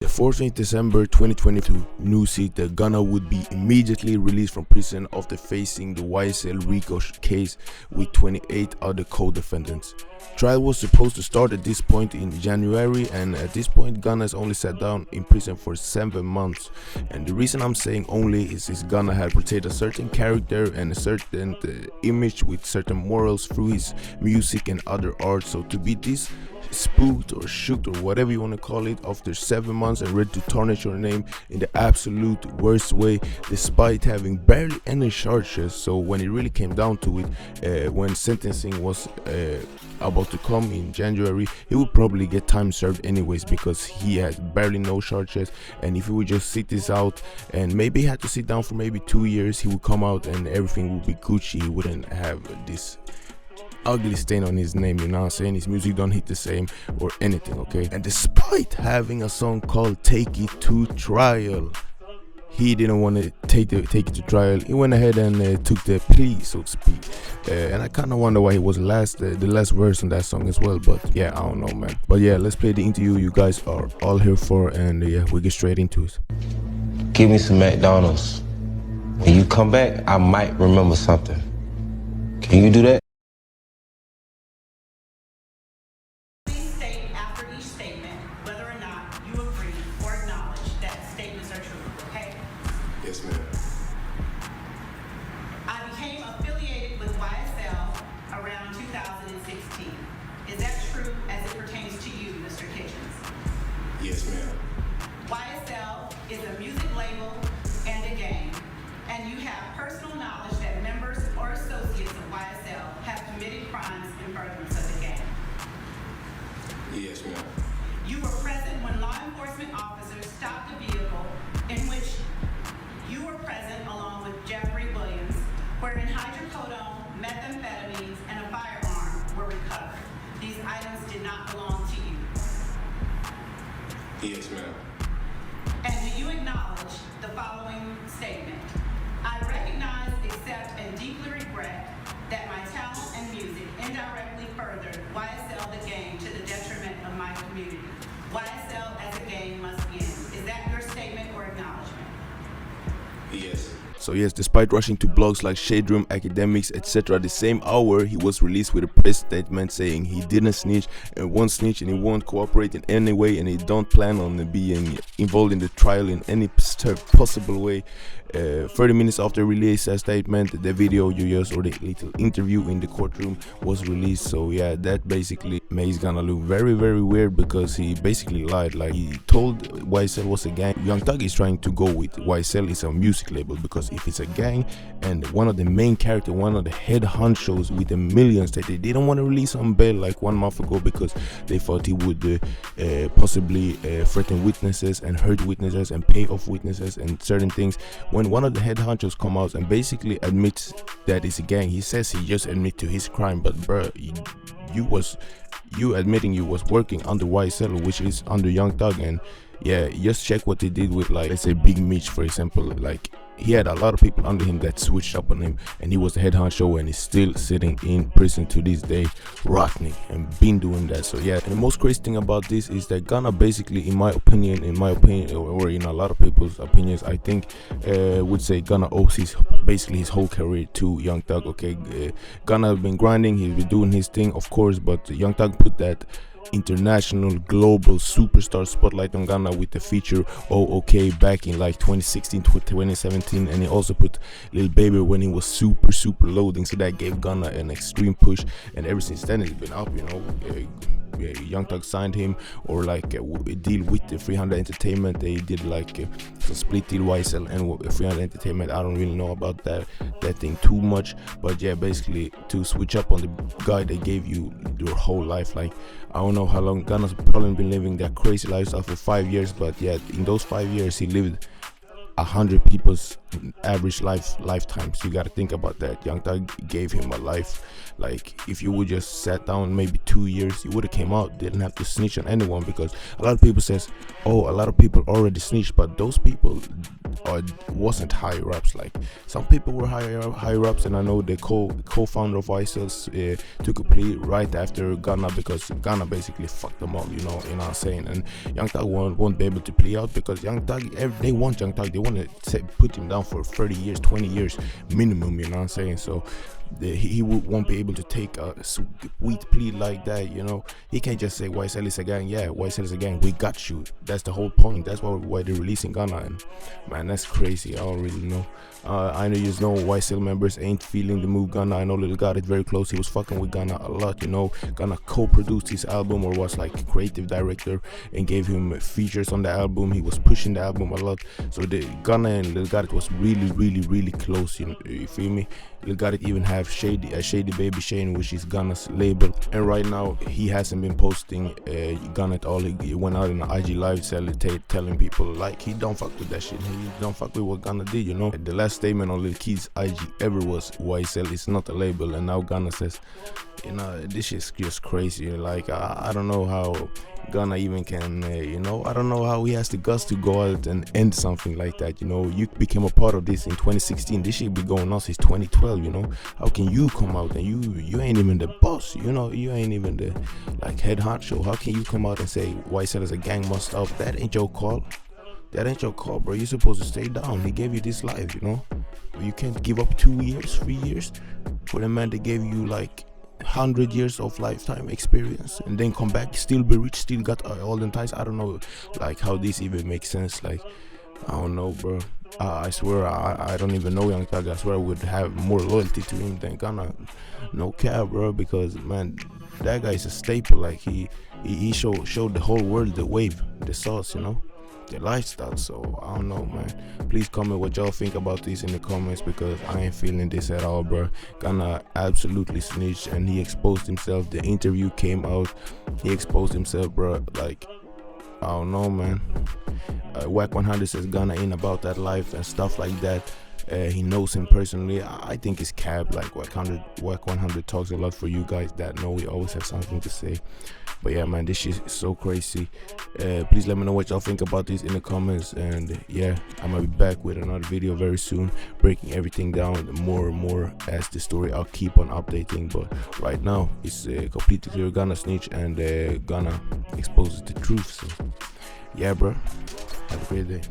The 14th December 2022, news hit that Gunna would be immediately released from prison after facing the YSL RICO case with 28 other co-defendants. Trial was supposed to start at this point in January, and at this point Gunna has only sat down in prison for 7 months. And the reason I'm saying only is Gunna had portrayed a certain character and a certain image with certain morals through his music and other art. So to be this spooked or shook or whatever you want to call it after 7 months and ready to tarnish your name in the absolute worst way, despite having barely any charges. So when it really came down to it, when sentencing was about to come in January, he would probably get time served anyways, because he has barely no charges. And if he would just sit this out and maybe he had to sit down for maybe 2 years, he would come out and everything would be Gucci. He wouldn't have this ugly stain on his name, you know what I'm saying? His music don't hit the same or anything, okay? And despite having a song called Take It to Trial, he didn't want to take it to trial. He went ahead and took the plea, so to speak. And I kind of wonder why he was the last verse on that song as well. But yeah, I don't know, man. But yeah, let's play the interview you guys are all here for, and yeah, we get straight into it. Give me some McDonald's. When you come back, I might remember something. Can you do that? Yes, ma'am. I became affiliated with YSL around 2016. Is that true as it pertains to you, Mr. Kitchens? Yes, ma'am. YSL is a music label and a gang, and you have personal knowledge that members or associates of YSL have committed crimes in furtherance of the gang. Yes, ma'am. You were present when law enforcement officers stopped a vehicle in which you were present along with Jeffrey Williams, wherein hydrocodone, methamphetamines, and a firearm were recovered. These items did not belong to you. Yes, ma'am. And do you acknowledge the following statement? I recognize, accept, and deeply regret that my talent and music indirectly furthered YSL the gang to the detriment of my community. YSL as a gang must end. Is that your statement or acknowledgement? Yes. So yes, despite rushing to blogs like Shade Room, Academics, etc., the same hour he was released with a press statement saying he didn't snitch and won't snitch and he won't cooperate in any way and he don't plan on being involved in the trial in any possible way. 30 minutes after release that statement, the video you just, or the little interview in the courtroom was released. So yeah, that basically makes Gunna look very, very weird, because he basically lied. Like, he told YSL was a gang. Young Thug is trying to go with YSL is a music label, because if it's a gang and one of the main character, one of the head honchos with the millions, that they didn't want to release on bail like 1 month ago because they thought he would possibly threaten witnesses and hurt witnesses and pay off witnesses and certain things. When one of the head honchos come out and basically admits that it's a gang, he says he just admit to his crime, but bruh, you admitting you was working under YSL, which is under Young Thug. And yeah, just check what they did with, like, let's say Big Meech, for example. Like, he had a lot of people under him that switched up on him, and he was the head honcho, and he's still sitting in prison to this day, rotting and been doing that. So yeah, and the most crazy thing about this is that Gunna basically, in my opinion, or in a lot of people's opinions, I think would say Gunna owes basically his whole career to Young Thug. Okay, Gunna has been grinding, he's been doing his thing, of course, but Young Thug put that international global superstar spotlight on Gunna with the feature Oh Okay back in like 2016 to 2017, and he also put Lil Baby when he was super loading, so that gave Gunna an extreme push, and ever since then it's been up, you know. Young Thug signed him, or like a deal with the 300 Entertainment. They did like a split deal, YSL and 300 Entertainment. I don't really know about that thing too much, but yeah, basically to switch up on the guy that gave you your whole life. Like, I don't know how long Gunna's probably been living that crazy lifestyle for 5 years, but yeah, in those 5 years he lived 100 people's average lifetimes. You got to think about that. Young Thug gave him a life. Like, if you would just sat down maybe 2 years, he would have came out, didn't have to snitch on anyone, because a lot of people says, oh, a lot of people already snitched, but those people wasn't higher ups. Like some people were higher ups, and I know the co-founder of YSL took a plea right after Gunna, because Gunna basically fucked them all, you know what I'm saying. And Young Thug won't be able to plea out because Young Thug, they want Young Thug, they want to put him down for 30 years, 20 years minimum, you know what I'm saying. So he won't be able to take a sweet plea like that, you know. He can't just say YSL is a gang. Yeah, YSL is a gang, we got you. That's the whole point. That's why they're releasing Gunna. And man, that's crazy. I don't really know. I know you know YSL members ain't feeling the move Gunna. I know Lil got it very close. He was fucking with Gunna a lot, you know. Gunna co-produced his album, or was like creative director, and gave him features on the album. He was pushing the album a lot. So the Gunna and Lil Got It was really close, you know, you feel me. Lil Got It even have Shady Baby Shane, which is Gunna's label, and right now he hasn't been posting Gunna at all. He went out in an IG live telling people like he don't fuck with that shit, he don't fuck with what Gunna did, you know. The last statement on Lil Key's IG ever was YSL is not a label, and now Gunna says, you know, this shit's just crazy. Like I don't know how Gunna even can, you know, I don't know how he has the guts to go out and end something like that, you know. You became a part of this in 2016, this shit be going on since 2012, you know. How can you come out and you ain't even the boss, you know, you ain't even the like head honcho? How can you come out and say YSL is a gang must stop? That ain't your call. That ain't your call, bro. You're supposed to stay down. He gave you this life, you know. You can't give up 2 years, 3 years for the man that gave you like 100 years of lifetime experience, and then come back, still be rich, still got all the ties. I don't know like how this even makes sense. Like I don't know, bro. I swear I don't even know Young Thug. I swear I would have more loyalty to him than Gunna. No cap, bro, because man, that guy is a staple. Like he showed the whole world the wave, the sauce, you know, the lifestyle. So I don't know, man. Please comment what y'all think about this in the comments, because I ain't feeling this at all, bro. Gunna absolutely snitched, and he exposed himself. The interview came out, he exposed himself, bro. Like I don't know, man. Wack 100 says Gunna ain't about that life and stuff like that. He knows him personally. I think it's cap. Like Wack 100 talks a lot. For you guys that know, we always have something to say. But yeah, man, this shit is so crazy. Please let me know what y'all think about this in the comments. And yeah, I'm gonna be back with another video very soon, breaking everything down more and more as the story. I'll keep on updating, but right now it's completely clear. Gunna snitch, and Gunna exposes the truth. So yeah, bro, have a great day.